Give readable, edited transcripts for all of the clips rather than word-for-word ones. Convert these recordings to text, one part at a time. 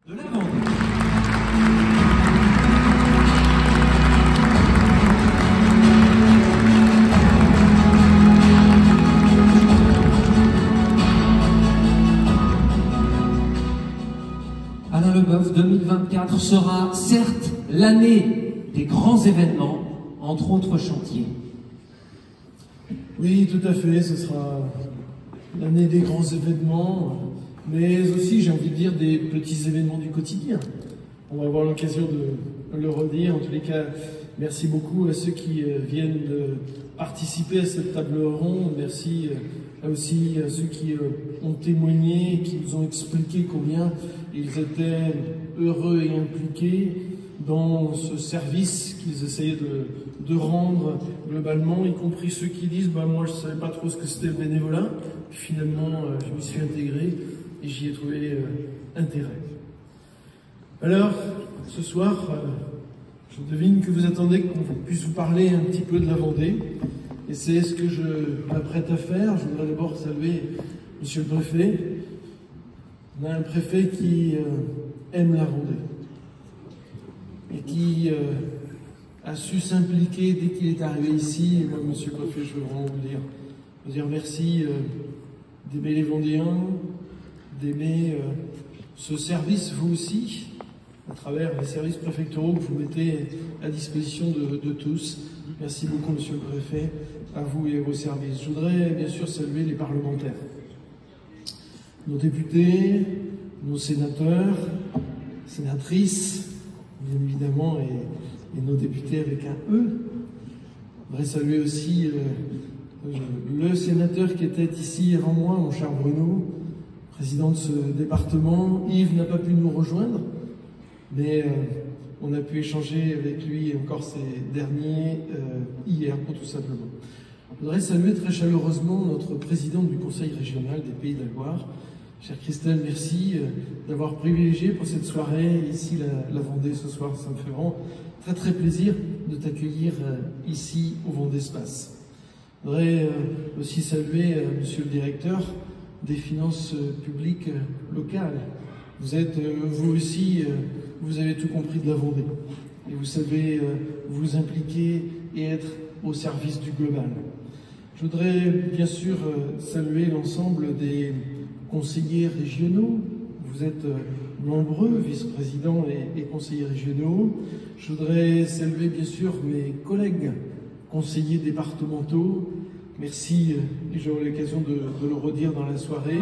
de la Vendée. Alain Leboeuf, 2024 sera certes l'année des grands événements, entre autres chantiers. Oui, tout à fait, ce sera l'année des grands événements, mais aussi, j'ai envie de dire, des petits événements du quotidien. On va avoir l'occasion de le redire. En tous les cas, merci beaucoup à ceux qui viennent de participer à cette table ronde. Merci aussi à ceux qui ont témoigné, qui nous ont expliqué combien ils étaient heureux et impliqués dans ce service qu'ils essayaient de rendre globalement, y compris ceux qui disent moi je ne savais pas trop ce que c'était le bénévolat, puis finalement je m'y suis intégré et j'y ai trouvé intérêt. Alors, ce soir, je devine que vous attendez qu'on puisse vous parler un petit peu de la Vendée, et c'est ce que je m'apprête à faire. Je voudrais d'abord saluer Monsieur le Préfet. On a un préfet qui aime la Vendée et qui a su s'impliquer dès qu'il est arrivé ici. Et moi, Monsieur le Préfet, je veux vraiment vous dire merci d'aimer les Vendéens, d'aimer ce service, vous aussi, à travers les services préfectoraux que vous mettez à disposition de tous. Merci beaucoup, Monsieur le Préfet, à vous et à vos services. Je voudrais bien sûr saluer les parlementaires, nos députés, nos sénateurs, sénatrices, bien évidemment, et nos députés avec un E. Je voudrais saluer aussi le sénateur qui était ici avant moi, mon cher Bruno, président de ce département. Yves n'a pas pu nous rejoindre, mais on a pu échanger avec lui encore ces derniers hier, pour tout simplement. Je voudrais saluer très chaleureusement notre présidente du Conseil régional des Pays de la Loire. Chère Christelle, merci d'avoir privilégié pour cette soirée ici la Vendée ce soir. Ça me fait vraiment très très plaisir de t'accueillir ici au Vendée-Espace. Je voudrais aussi saluer monsieur le directeur des finances publiques locales. Vous êtes, vous aussi, vous avez tout compris de la Vendée. Et vous savez vous impliquer et être au service du global. Je voudrais bien sûr saluer l'ensemble des conseillers régionaux. Vous êtes nombreux, vice-présidents et conseillers régionaux. Je voudrais saluer bien sûr mes collègues conseillers départementaux. Merci, et j'aurai l'occasion de le redire dans la soirée.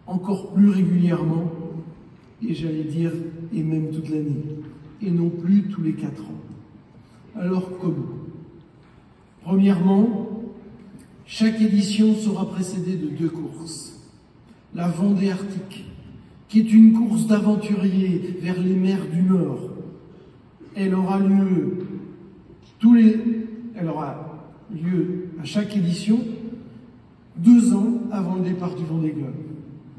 Encore plus régulièrement, et j'allais dire, et même toute l'année, et non plus tous les 4 ans. Alors comment? Premièrement, chaque édition sera précédée de 2 courses. La Vendée Arctique, qui est une course d'aventuriers vers les mers du Nord. Elle aura lieu à chaque édition 2 ans avant le départ du Vendée Globe.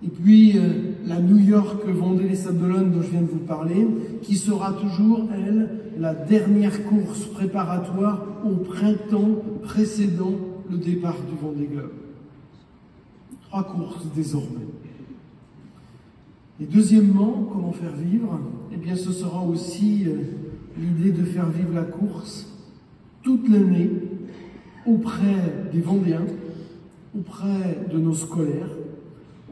Et puis la New York Vendée les Sables d'Olonne dont je viens de vous parler, qui sera toujours, elle, la dernière course préparatoire au printemps précédant le départ du Vendée Globe. 3 courses désormais. Et deuxièmement, comment faire vivre? Eh bien, ce sera aussi l'idée de faire vivre la course toute l'année auprès des Vendéens, auprès de nos scolaires,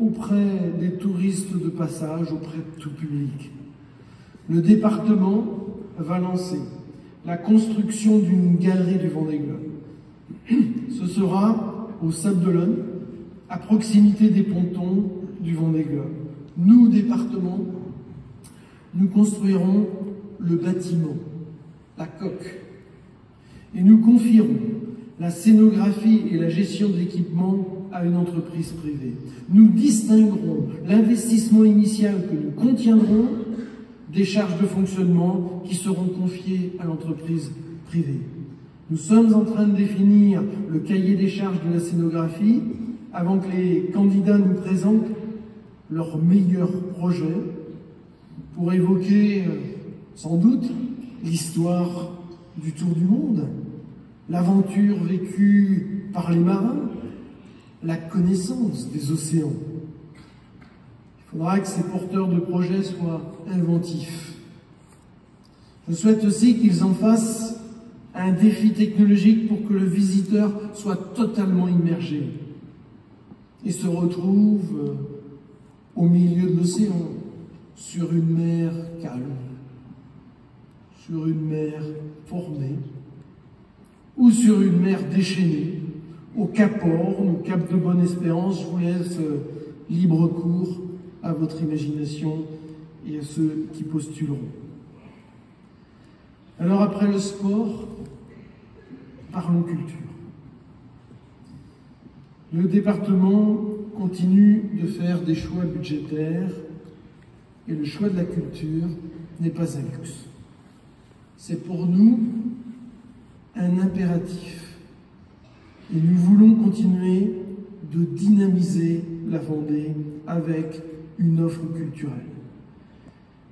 auprès des touristes de passage, auprès de tout public. Le département va lancer la construction d'une galerie du Vendée Globe. Ce sera aux Sables d'Olonne, à proximité des pontons du Vendée Globe. Nous, département, nous construirons le bâtiment, la coque, et nous confierons la scénographie et la gestion de l'équipement à une entreprise privée. Nous distinguerons l'investissement initial que nous contiendrons des charges de fonctionnement qui seront confiées à l'entreprise privée. Nous sommes en train de définir le cahier des charges de la scénographie avant que les candidats nous présentent leur meilleur projet pour évoquer sans doute l'histoire du tour du monde, l'aventure vécue par les marins, la connaissance des océans. Il faudra que ces porteurs de projets soient inventifs. Je souhaite aussi qu'ils en fassent un défi technologique pour que le visiteur soit totalement immergé et se retrouve au milieu de l'océan, sur une mer calme, sur une mer formée, ou sur une mer déchaînée, au Cap Horn, au Cap de Bonne-Espérance. Je vous laisse libre cours à votre imagination et à ceux qui postuleront. Alors après le sport, parlons culture. Le département continue de faire des choix budgétaires et le choix de la culture n'est pas un luxe. C'est pour nous un impératif et nous voulons continuer de dynamiser la Vendée avec une offre culturelle.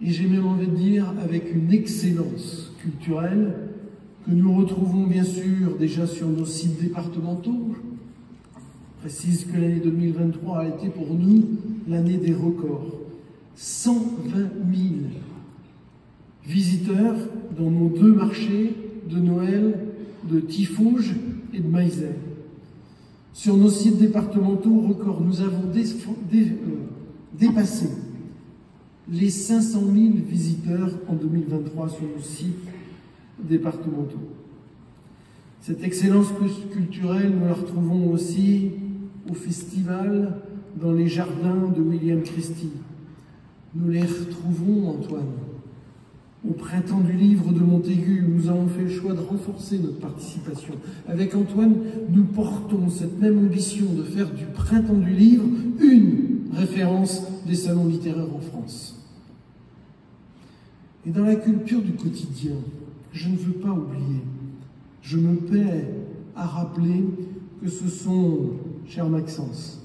Et j'ai même envie de dire avec une excellence culturelle que nous retrouvons bien sûr déjà sur nos sites départementaux. Je précise que l'année 2023 a été pour nous l'année des records. 120 000 visiteurs dans nos deux marchés de Noël, de Tiffauges et de Maizet. Sur nos sites départementaux records, nous avons dépassé les 500 000 visiteurs en 2023 sur nos sites départementaux. Cette excellence culturelle, nous la retrouvons aussi au festival dans les jardins de William Christie. Nous les retrouvons, Antoine, au Printemps du Livre de Montaigu, où nous avons fait le choix de renforcer notre participation. Avec Antoine, nous portons cette même ambition de faire du Printemps du Livre une référence des salons littéraires en France. Et dans la culture du quotidien, je ne veux pas oublier, je me plais à rappeler que ce sont, cher Maxence,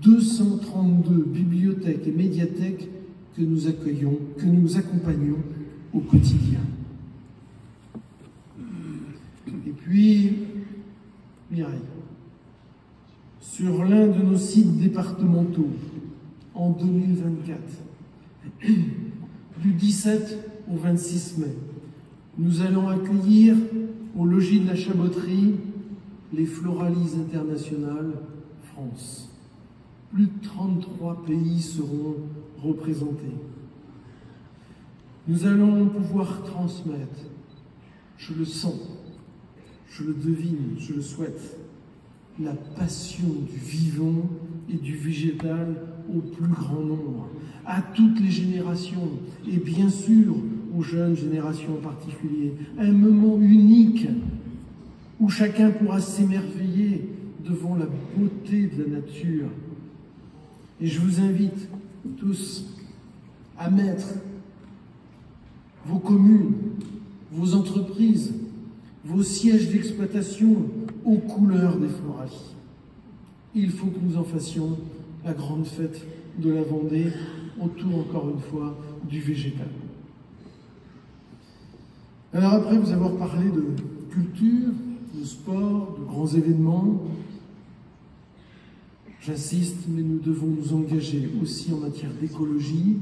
232 bibliothèques et médiathèques que nous accueillons, que nous accompagnons au quotidien. Et puis, Mireille, sur l'un de nos sites départementaux, en 2024, du 17 au 26 mai, nous allons accueillir au logis de la Chaboterie les Floralies internationales France. Plus de 33 pays seront représentés. Nous allons pouvoir transmettre, je le sens, je le devine, je le souhaite, la passion du vivant et du végétal au plus grand nombre, à toutes les générations et bien sûr aux jeunes générations en particulier. Un moment unique où chacun pourra s'émerveiller devant la beauté de la nature. Et je vous invite tous à mettre vos communes, vos entreprises, vos sièges d'exploitation aux couleurs des Floralies. Il faut que nous en fassions la grande fête de la Vendée autour, encore une fois, du végétal. Alors après vous avoir parlé de culture, de sport, de grands événements, j'insiste, mais nous devons nous engager aussi en matière d'écologie.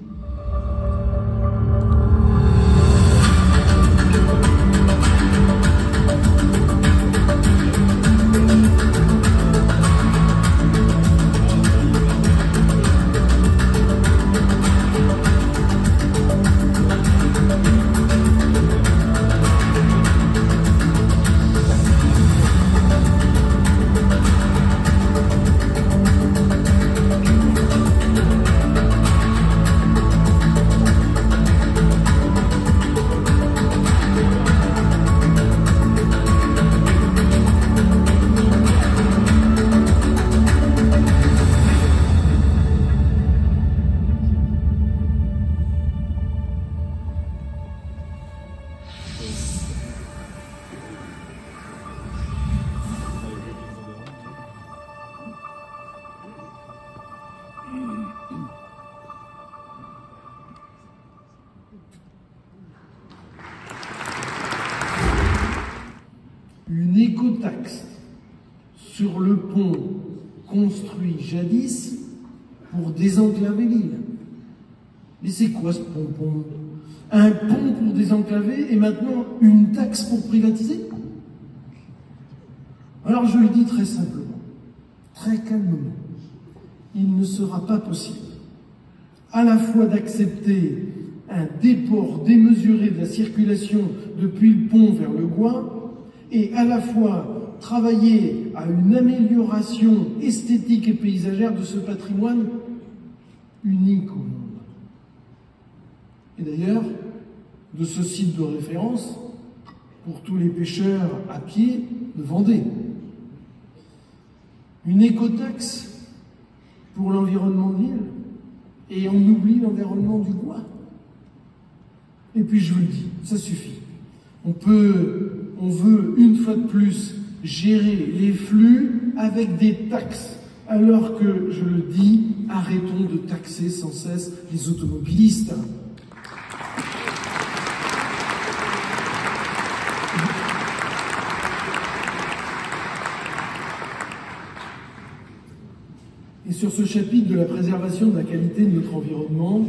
une écotaxe sur le pont construit jadis pour désenclaver l'île. Mais c'est quoi ce pompon? Un pont pour désenclaver et maintenant une taxe pour privatiser? Alors je le dis très simplement, très calmement, il ne sera pas possible à la fois d'accepter un déport démesuré de la circulation depuis le pont vers le Gouin et à la fois travailler à une amélioration esthétique et paysagère de ce patrimoine unique au monde. Et d'ailleurs, de ce site de référence pour tous les pêcheurs à pied de Vendée. Une écotaxe pour l'environnement de l'île, et on oublie l'environnement du Gouin. Et puis je vous le dis, ça suffit. On veut une fois de plus gérer les flux avec des taxes, alors que, je le dis, arrêtons de taxer sans cesse les automobilistes. Et sur ce chapitre de la préservation de la qualité de notre environnement,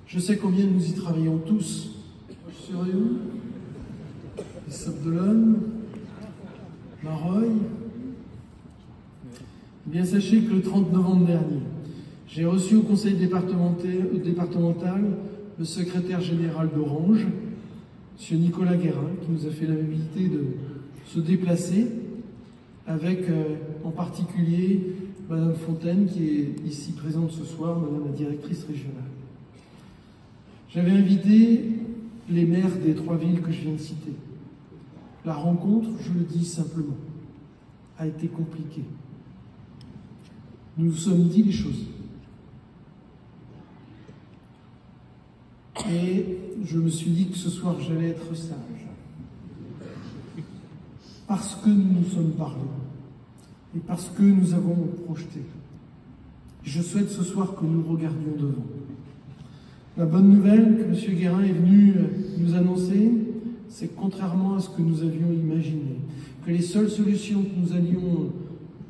je sais combien nous y travaillons tous. Sérieux ? Les Sables d'Olonne, Mareuil. Eh bien, sachez que le 30 novembre dernier, j'ai reçu au conseil départemental le secrétaire général d'Orange, M. Nicolas Guérin, qui nous a fait l'amabilité de se déplacer, avec en particulier Madame Fontaine, qui est ici présente ce soir, Madame la directrice régionale. J'avais invité les maires des 3 villes que je viens de citer. La rencontre, je le dis simplement, a été compliquée. Nous nous sommes dit les choses. Et je me suis dit que ce soir, j'allais être sage. Parce que nous nous sommes parlé. Et parce que nous avons projeté. Je souhaite ce soir que nous regardions devant. La bonne nouvelle que M. Guérin est venu nous annoncer, c'est que contrairement à ce que nous avions imaginé, que les seules solutions que nous allions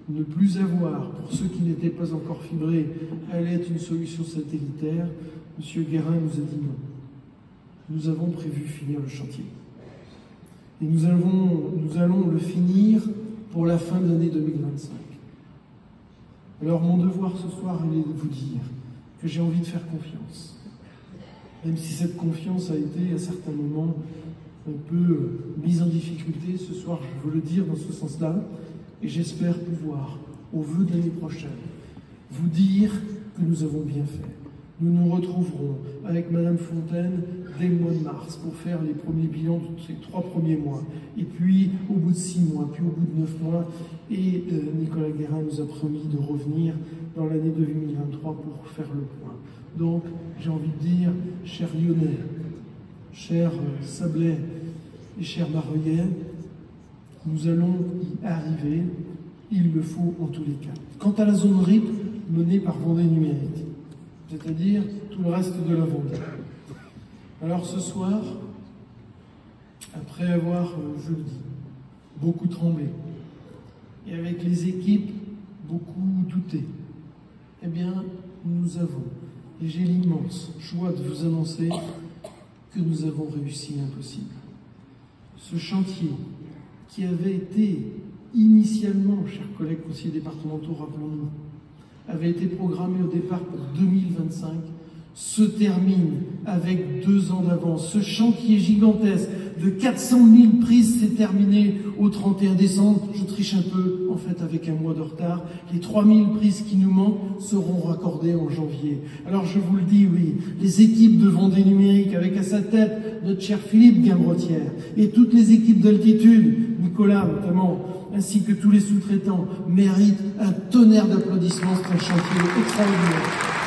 ne plus avoir pour ceux qui n'étaient pas encore fibrés allaient être une solution satellitaire, M. Guérin nous a dit non. Nous avons prévu finir le chantier. Et nous allons le finir pour la fin de l'année 2025. Alors mon devoir ce soir, il est de vous dire que j'ai envie de faire confiance. Même si cette confiance a été à certains moments un peu mise en difficulté, ce soir je veux le dire dans ce sens-là, et j'espère pouvoir, au vœu de l'année prochaine, vous dire que nous avons bien fait. Nous nous retrouverons avec Madame Fontaine dès le mois de mars pour faire les premiers bilans de ces 3 premiers mois. Et puis au bout de 6 mois, puis au bout de 9 mois. Et Nicolas Guérin nous a promis de revenir dans l'année 2023 pour faire le point. Donc j'ai envie de dire, chers Lyonnais, chers Sablais et chers Mareuillais, nous allons y arriver, il le faut en tous les cas. Quant à la zone RIP menée par Vendée Numérique, c'est-à-dire tout le reste de la Vendée. Alors ce soir, après avoir, je le dis, beaucoup tremblé, et avec les équipes beaucoup douté, eh bien, nous avons, et j'ai l'immense joie de vous annoncer que nous avons réussi l'impossible. Ce chantier qui avait été initialement, chers collègues conseillers départementaux, rappelons-nous, avait été programmé au départ pour 2025, se termine avec 2 ans d'avance. Ce chantier gigantesque de 400 000 prises s'est terminé au 31 décembre. Je triche un peu, en fait, avec un mois de retard. Les 3 000 prises qui nous manquent seront raccordées en janvier. Alors je vous le dis, oui, les équipes de Vendée Numérique, avec à sa tête notre cher Philippe Guimbretière, et toutes les équipes d'altitude, Nicolas notamment, ainsi que tous les sous-traitants, méritent un tonnerre d'applaudissements. C'est un chantier extraordinaire.